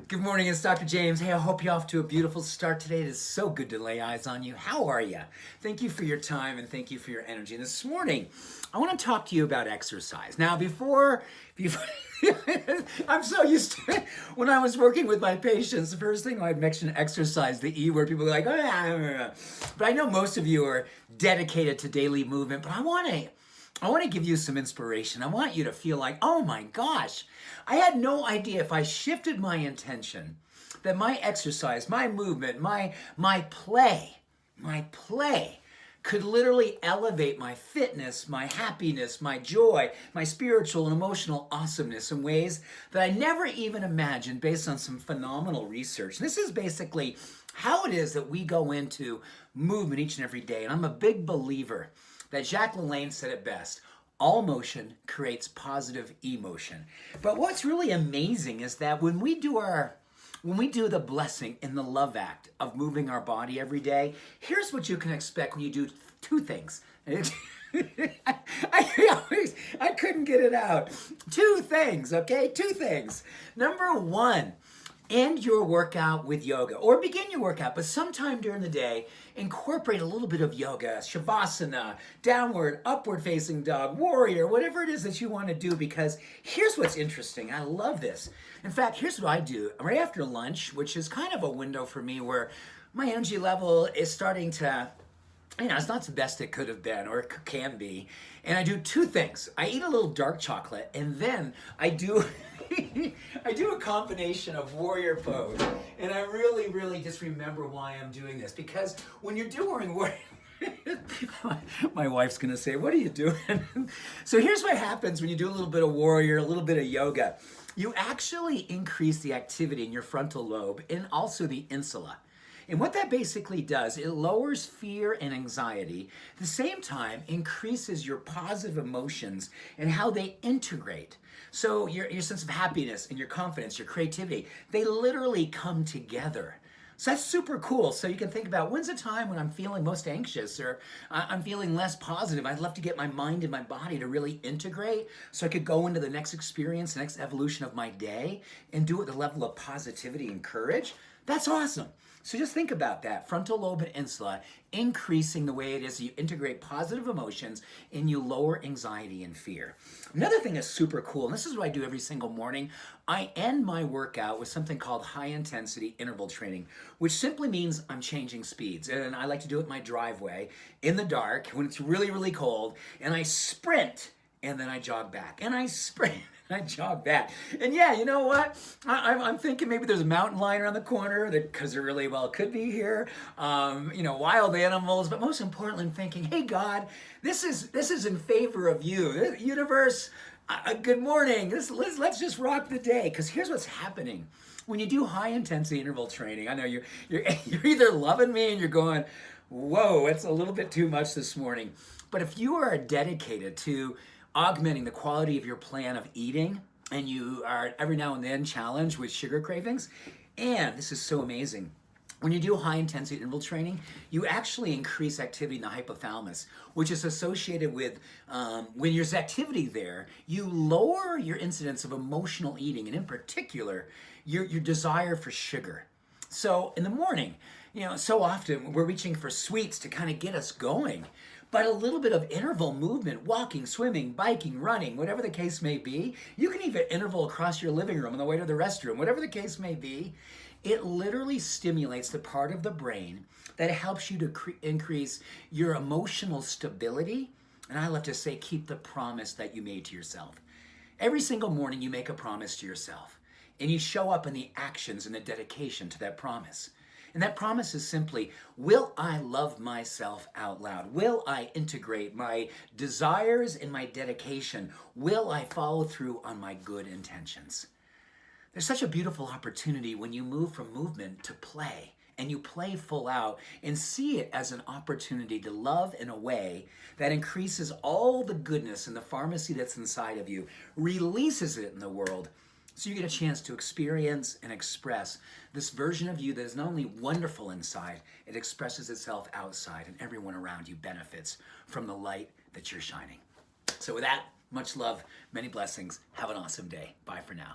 Good morning, it's Dr. James. Hey, I hope you're off to a beautiful start today. It is so good to lay eyes on you. How are you? Thank you for your time and thank you for your energy. And this morning, I want to talk to you about exercise. Now, before I'm so used to it. When I was working with my patients, the first thing I'd mention exercise, the E word, people are like, oh, yeah. But I know most of you are dedicated to daily movement, but I want to give you some inspiration. I want you to feel like, oh my gosh, I had no idea if I shifted my intention that my exercise, my movement, my play could literally elevate my fitness, my happiness, my joy, my spiritual and emotional awesomeness in ways that I never even imagined based on some phenomenal research. This is basically how it is that we go into movement each and every day. And I'm a big believer that Jacques Lalanne said it best: all motion creates positive emotion. But what's really amazing is that when we do the blessing and the love act of moving our body every day, here's what you can expect when you do two things. I couldn't get it out. Two things, okay? Two things. Number one, end your workout with yoga, or begin your workout, but sometime during the day, incorporate a little bit of yoga, shavasana, downward, upward facing dog, warrior, whatever it is that you want to do, because here's what's interesting. I love this. In fact, here's what I do right after lunch, which is kind of a window for me where my energy level is starting to, it's not the best it could have been or it can be. And I do two things. I eat a little dark chocolate, and then I do I do a combination of warrior pose. And I really just remember why I'm doing this. Because when you're doing warrior, my wife's gonna say, what are you doing? So here's what happens when you do a little bit of warrior, a little bit of yoga. You actually increase the activity in your frontal lobe and also the insula. And what that basically does, it lowers fear and anxiety. At the same time, increases your positive emotions and how they integrate. So your sense of happiness and your confidence, your creativity, they literally come together. So that's super cool. So you can think about, when's a time when I'm feeling most anxious or I'm feeling less positive? I'd love to get my mind and my body to really integrate so I could go into the next experience, the next evolution of my day and do it with a level of positivity and courage. That's awesome. So just think about that. Frontal lobe and insula increasing the way it is you integrate positive emotions and you lower anxiety and fear. Another thing that's super cool, and this is what I do every single morning, I end my workout with something called high intensity interval training, which simply means I'm changing speeds. And I like to do it in my driveway in the dark when it's really cold, and I sprint and then I jog back, and I sprint. I jog back. And yeah, you know what? I'm thinking maybe there's a mountain lion around the corner, because there really well could be here. Wild animals. But most importantly, I'm thinking, hey God, this is in favor of you. Universe, good morning. Let's just rock the day. Because here's what's happening. When you do high intensity interval training, I know you're either loving me and you're going, whoa, it's a little bit too much this morning. But if you are dedicated to augmenting the quality of your plan of eating, and you are every now and then challenged with sugar cravings, and this is so amazing, when you do high intensity interval training, you actually increase activity in the hypothalamus, which is associated with, when there's activity there, you lower your incidence of emotional eating, and in particular, your desire for sugar. So in the morning, so often we're reaching for sweets to kind of get us going. But a little bit of interval movement, walking, swimming, biking, running, whatever the case may be, you can even interval across your living room on the way to the restroom, whatever the case may be, it literally stimulates the part of the brain that helps you to increase your emotional stability. And I love to say, keep the promise that you made to yourself. Every single morning you make a promise to yourself, and you show up in the actions and the dedication to that promise. And that promise is simply, will I love myself out loud? Will I integrate my desires and my dedication? Will I follow through on my good intentions? There's such a beautiful opportunity when you move from movement to play, and you play full out and see it as an opportunity to love in a way that increases all the goodness and the pharmacy that's inside of you, releases it in the world, so you get a chance to experience and express this version of you that is not only wonderful inside, it expresses itself outside, and everyone around you benefits from the light that you're shining. So with that, much love, many blessings. Have an awesome day. Bye for now.